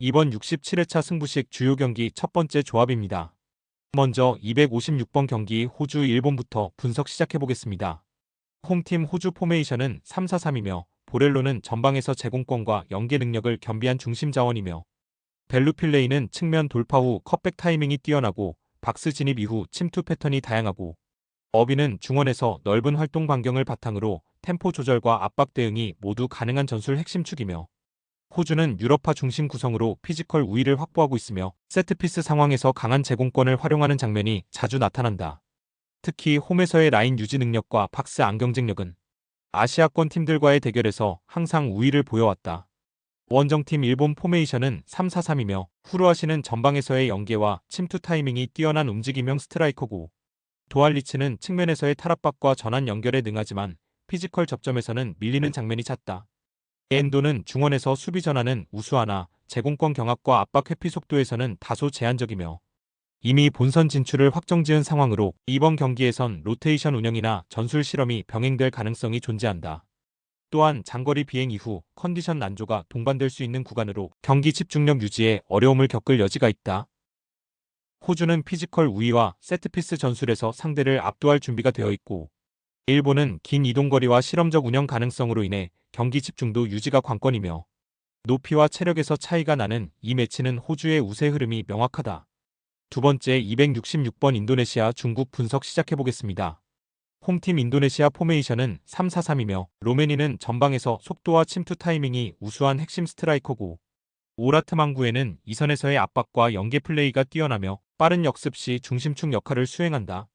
이번 67회차 승부식 주요 경기 첫 번째 조합입니다. 먼저 256번 경기 호주 일본부터 분석 시작해보겠습니다. 홈팀 호주 포메이션은 3-4-3이며 보렐로는 전방에서 제공권과 연계 능력을 겸비한 중심 자원이며 벨루필레이는 측면 돌파 후 컷백 타이밍이 뛰어나고 박스 진입 이후 침투 패턴이 다양하고 어비는 중원에서 넓은 활동 반경을 바탕으로 템포 조절과 압박 대응이 모두 가능한 전술 핵심 축이며 호주는 유럽파 중심 구성으로 피지컬 우위를 확보하고 있으며 세트피스 상황에서 강한 제공권을 활용하는 장면이 자주 나타난다. 특히 홈에서의 라인 유지 능력과 박스 안 경쟁력은 아시아권 팀들과의 대결에서 항상 우위를 보여왔다. 원정팀 일본 포메이션은 3-4-3이며 후루아시는 전방에서의 연계와 침투 타이밍이 뛰어난 움직임형 스트라이커고 도알리치는 측면에서의 탈압박과 전환 연결에 능하지만 피지컬 접점에서는 밀리는 장면이 잦다. 엔도는 중원에서 수비 전환은 우수하나 제공권 경합과 압박 회피 속도에서는 다소 제한적이며 이미 본선 진출을 확정지은 상황으로 이번 경기에선 로테이션 운영이나 전술 실험이 병행될 가능성이 존재한다. 또한 장거리 비행 이후 컨디션 난조가 동반될 수 있는 구간으로 경기 집중력 유지에 어려움을 겪을 여지가 있다. 호주는 피지컬 우위와 세트피스 전술에서 상대를 압도할 준비가 되어 있고 일본은 긴 이동거리와 실험적 운영 가능성으로 인해 경기 집중도 유지가 관건이며 높이와 체력에서 차이가 나는 이 매치는 호주의 우세 흐름이 명확하다. 두 번째 266번 인도네시아 중국 분석 시작해보겠습니다. 홈팀 인도네시아 포메이션은 3-4-3이며 로메니는 전방에서 속도와 침투 타이밍이 우수한 핵심 스트라이커고 오라트망구에는 이선에서의 압박과 연계 플레이가 뛰어나며 빠른 역습 시 중심축 역할을 수행한다.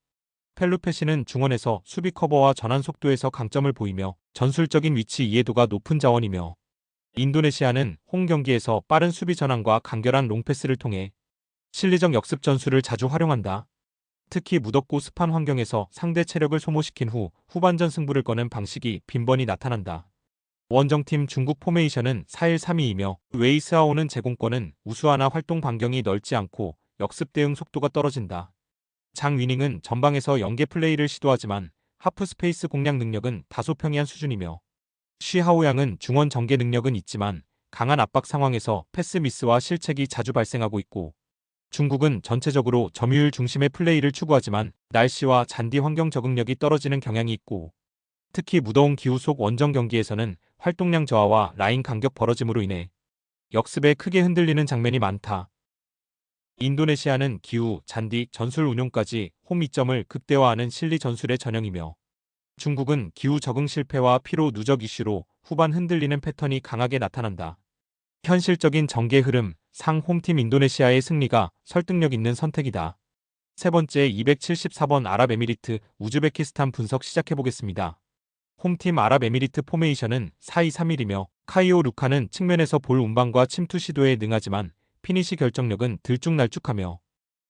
펠루페시는 중원에서 수비 커버와 전환 속도에서 강점을 보이며 전술적인 위치 이해도가 높은 자원이며 인도네시아는 홈 경기에서 빠른 수비 전환과 간결한 롱패스를 통해 실리적 역습 전술을 자주 활용한다. 특히 무덥고 습한 환경에서 상대 체력을 소모시킨 후 후반전 승부를 거는 방식이 빈번히 나타난다. 원정팀 중국 포메이션은 4-1-3-2이며 웨이스아오는 제공권은 우수하나 활동 반경이 넓지 않고 역습 대응 속도가 떨어진다. 장 위닝은 전방에서 연계 플레이를 시도하지만 하프 스페이스 공략 능력은 다소 평이한 수준이며 쉬하오양은 중원 전개 능력은 있지만 강한 압박 상황에서 패스 미스와 실책이 자주 발생하고 있고 중국은 전체적으로 점유율 중심의 플레이를 추구하지만 날씨와 잔디 환경 적응력이 떨어지는 경향이 있고 특히 무더운 기후 속 원정 경기에서는 활동량 저하와 라인 간격 벌어짐으로 인해 역습에 크게 흔들리는 장면이 많다. 인도네시아는 기후, 잔디, 전술 운용까지 홈 이점을 극대화하는 실리 전술의 전형이며 중국은 기후 적응 실패와 피로 누적 이슈로 후반 흔들리는 패턴이 강하게 나타난다. 현실적인 전개 흐름, 상 홈팀 인도네시아의 승리가 설득력 있는 선택이다. 세 번째 274번 아랍에미리트 우즈베키스탄 분석 시작해보겠습니다. 홈팀 아랍에미리트 포메이션은 4-2-3-1이며 카이오 루카는 측면에서 볼 운반과 침투 시도에 능하지만 피니시 결정력은 들쭉날쭉하며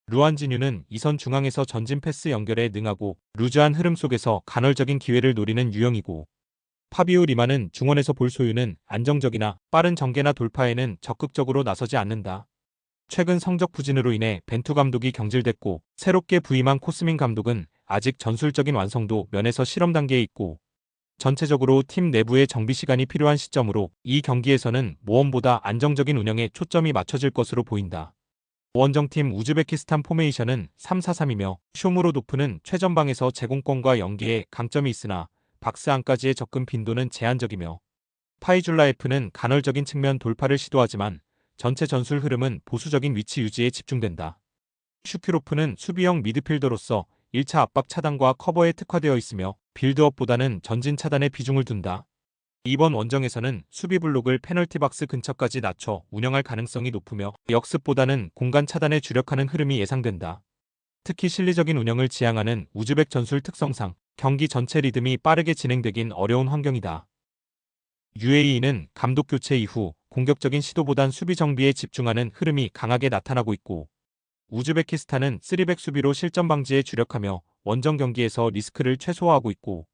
루안지뉴는 이선 중앙에서 전진 패스 연결에 능하고 루즈한 흐름 속에서 간헐적인 기회를 노리는 유형이고 파비오 리마는 중원에서 볼 소유는 안정적이나 빠른 전개나 돌파에는 적극적으로 나서지 않는다. 최근 성적 부진으로 인해 벤투 감독이 경질됐고 새롭게 부임한 코스민 감독은 아직 전술적인 완성도 면에서 실험 단계에 있고 전체적으로 팀 내부의 정비 시간이 필요한 시점으로 이 경기에서는 모험보다 안정적인 운영에 초점이 맞춰질 것으로 보인다. 원정팀 우즈베키스탄 포메이션은 3-4-3이며 쇼무로도프는 최전방에서 제공권과 연계에 강점이 있으나 박스 안까지의 접근 빈도는 제한적이며 파이줄라에프는 간헐적인 측면 돌파를 시도하지만 전체 전술 흐름은 보수적인 위치 유지에 집중된다. 슈큐로프는 수비형 미드필더로서 1차 압박 차단과 커버에 특화되어 있으며 빌드업보다는 전진 차단에 비중을 둔다. 이번 원정에서는 수비 블록을 페널티 박스 근처까지 낮춰 운영할 가능성이 높으며 역습보다는 공간 차단에 주력하는 흐름이 예상된다. 특히 실리적인 운영을 지향하는 우즈벡 전술 특성상 경기 전체 리듬이 빠르게 진행되긴 어려운 환경이다. UAE는 감독 교체 이후 공격적인 시도보단 수비 정비에 집중하는 흐름이 강하게 나타나고 있고 우즈베키스탄은 3백 수비로 실점 방지에 주력하며 원정 경기에서 리스크를 최소화하고 있고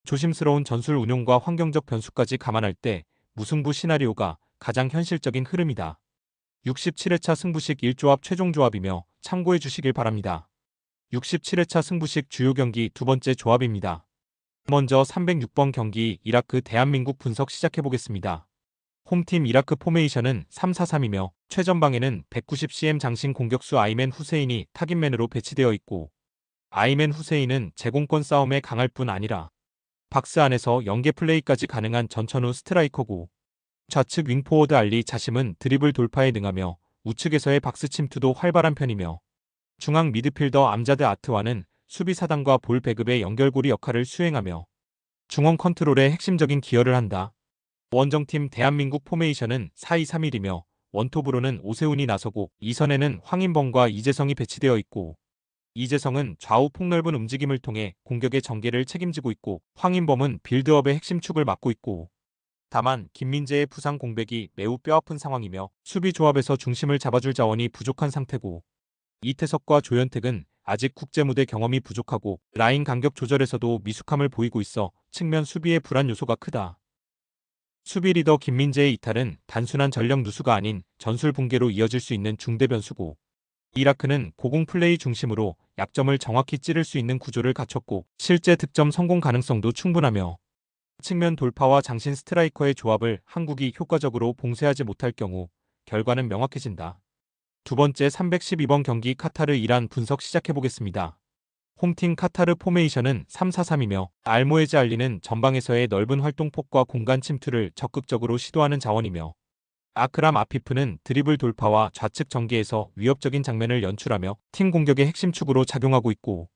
조심스러운 전술 운용과 환경적 변수까지 감안할 때 무승부 시나리오가 가장 현실적인 흐름이다. 67회차 승부식 1조합 최종 조합이며 참고해 주시길 바랍니다. 67회차 승부식 주요 경기 두 번째 조합입니다. 먼저 306번 경기 이라크 대한민국 분석 시작해보겠습니다. 홈팀 이라크 포메이션은 3-4-3이며 최전방에는 190cm 장신 공격수 아이맨 후세인이 타깃맨으로 배치되어 있고, 아이맨 후세인은 제공권 싸움에 강할 뿐 아니라 박스 안에서 연계 플레이까지 가능한 전천후 스트라이커고, 좌측 윙포워드 알리 자심은 드리블 돌파에 능하며 우측에서의 박스 침투도 활발한 편이며, 중앙 미드필더 암자드 아트와는 수비 사단과 볼 배급의 연결고리 역할을 수행하며 중원 컨트롤에 핵심적인 기여를 한다. 원정팀 대한민국 포메이션은 4-2-3-1이며 원톱으로는 오세훈이 나서고 2선에는 황인범과 이재성이 배치되어 있고, 이재성은 좌우 폭넓은 움직임을 통해 공격의 전개를 책임지고 있고, 황인범은 빌드업의 핵심 축을 맡고 있고, 다만 김민재의 부상 공백이 매우 뼈아픈 상황이며 수비 조합에서 중심을 잡아줄 자원이 부족한 상태고, 이태석과 조현택은 아직 국제무대 경험이 부족하고 라인 간격 조절에서도 미숙함을 보이고 있어 측면 수비의 불안 요소가 크다. 수비 리더 김민재의 이탈은 단순한 전력 누수가 아닌 전술 붕괴로 이어질 수 있는 중대 변수고, 이라크는 고공 플레이 중심으로 약점을 정확히 찌를 수 있는 구조를 갖췄고 실제 득점 성공 가능성도 충분하며, 측면 돌파와 장신 스트라이커의 조합을 한국이 효과적으로 봉쇄하지 못할 경우 결과는 명확해진다. 두 번째 312번 경기 카타르 이란 분석 시작해보겠습니다. 홈팀 카타르 포메이션은 3-4-3이며 알모에즈 알리는 전방에서의 넓은 활동폭과 공간 침투를 적극적으로 시도하는 자원이며, 아크람 아피프는 드리블 돌파와 좌측 전개에서 위협적인 장면을 연출하며 팀 공격의 핵심 축으로 작용하고 있고,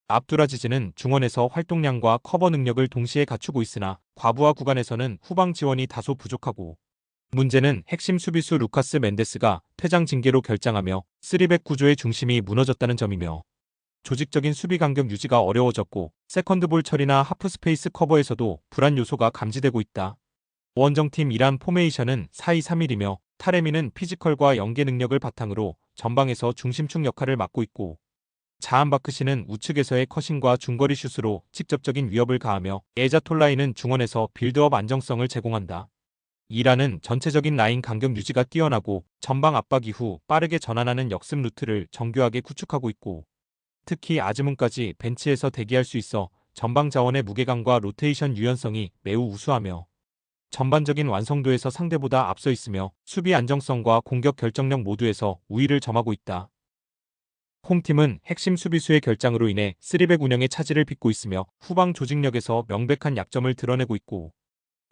압두라지즈는 중원에서 활동량과 커버 능력을 동시에 갖추고 있으나 과부하 구간에서는 후방 지원이 다소 부족하고, 문제는 핵심 수비수 루카스 멘데스가 퇴장 징계로 결장하며 3백 구조의 중심이 무너졌다는 점이며, 조직적인 수비 간격 유지가 어려워졌고 세컨드볼 처리나 하프스페이스 커버에서도 불안 요소가 감지되고 있다. 원정팀 이란 포메이션은 4-2-3-1이며 타레미는 피지컬과 연계 능력을 바탕으로 전방에서 중심축 역할을 맡고 있고, 자한바크시는 우측에서의 커싱과 중거리 슛으로 직접적인 위협을 가하며 에자톨라이는 중원에서 빌드업 안정성을 제공한다. 이란은 전체적인 라인 간격 유지가 뛰어나고 전방 압박 이후 빠르게 전환하는 역습 루트를 정교하게 구축하고 있고, 특히 아즈문까지 벤치에서 대기할 수 있어 전방 자원의 무게감과 로테이션 유연성이 매우 우수하며 전반적인 완성도에서 상대보다 앞서 있으며 수비 안정성과 공격 결정력 모두에서 우위를 점하고 있다. 홈팀은 핵심 수비수의 결장으로 인해 3백 운영의 차질을 빚고 있으며 후방 조직력에서 명백한 약점을 드러내고 있고,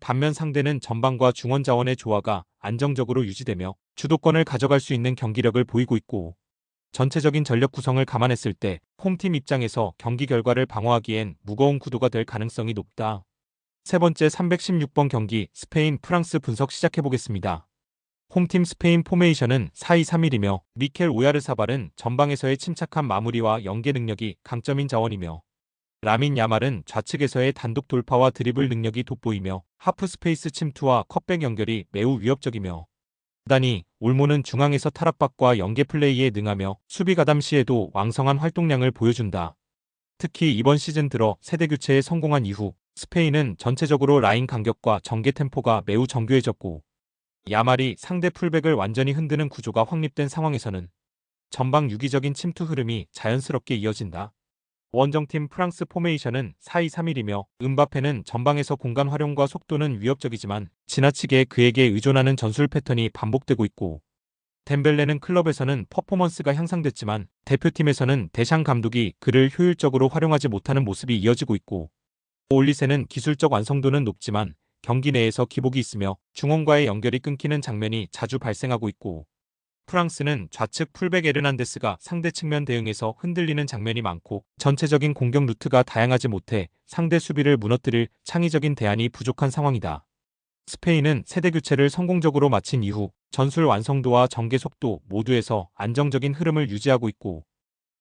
반면 상대는 전방과 중원 자원의 조화가 안정적으로 유지되며 주도권을 가져갈 수 있는 경기력을 보이고 있고, 전체적인 전력 구성을 감안했을 때 홈팀 입장에서 경기 결과를 방어하기엔 무거운 구도가 될 가능성이 높다. 세 번째 316번 경기 스페인 프랑스 분석 시작해보겠습니다. 홈팀 스페인 포메이션은 4-2-3-1이며 미켈 오야르사발은 전방에서의 침착한 마무리와 연계 능력이 강점인 자원이며, 라민 야말은 좌측에서의 단독 돌파와 드리블 능력이 돋보이며 하프스페이스 침투와 컷백 연결이 매우 위협적이며, 다니 올모는 중앙에서 탈압박과 연계 플레이에 능하며 수비 가담 시에도 왕성한 활동량을 보여준다. 특히 이번 시즌 들어 세대 교체에 성공한 이후 스페인은 전체적으로 라인 간격과 전개 템포가 매우 정교해졌고, 야말이 상대 풀백을 완전히 흔드는 구조가 확립된 상황에서는 전방 유기적인 침투 흐름이 자연스럽게 이어진다. 원정팀 프랑스 포메이션은 4-2-3-1이며 음바페는 전방에서 공간 활용과 속도는 위협적이지만 지나치게 그에게 의존하는 전술 패턴이 반복되고 있고, 덴벨레는 클럽에서는 퍼포먼스가 향상됐지만 대표팀에서는 데샹 감독이 그를 효율적으로 활용하지 못하는 모습이 이어지고 있고, 올리세는 기술적 완성도는 높지만 경기 내에서 기복이 있으며 중원과의 연결이 끊기는 장면이 자주 발생하고 있고, 프랑스는 좌측 풀백 에르난데스가 상대 측면 대응에서 흔들리는 장면이 많고 전체적인 공격 루트가 다양하지 못해 상대 수비를 무너뜨릴 창의적인 대안이 부족한 상황이다. 스페인은 세대 교체를 성공적으로 마친 이후 전술 완성도와 전개 속도 모두에서 안정적인 흐름을 유지하고 있고,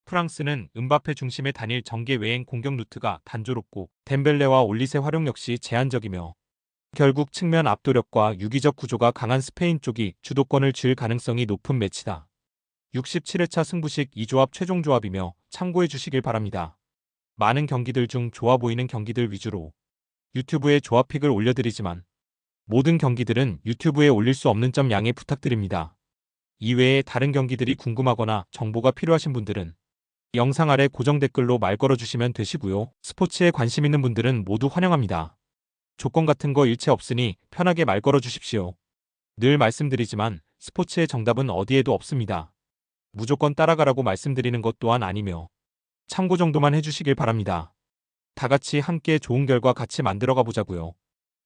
프랑스는 음바페 중심의 단일 전개 외행 공격 루트가 단조롭고 덴벨레와 올리세 활용 역시 제한적이며, 결국 측면 압도력과 유기적 구조가 강한 스페인 쪽이 주도권을 쥘 가능성이 높은 매치다. 67회차 승부식 2조합 최종 조합이며 참고해 주시길 바랍니다. 많은 경기들 중 좋아 보이는 경기들 위주로 유튜브에 조합픽을 올려드리지만 모든 경기들은 유튜브에 올릴 수 없는 점 양해 부탁드립니다. 이외에 다른 경기들이 궁금하거나 정보가 필요하신 분들은 영상 아래 고정 댓글로 말 걸어주시면 되시고요. 스포츠에 관심 있는 분들은 모두 환영합니다. 조건 같은 거 일체 없으니 편하게 말 걸어주십시오. 늘 말씀드리지만 스포츠의 정답은 어디에도 없습니다. 무조건 따라가라고 말씀드리는 것 또한 아니며 참고 정도만 해주시길 바랍니다. 다 같이 함께 좋은 결과 같이 만들어가 보자고요.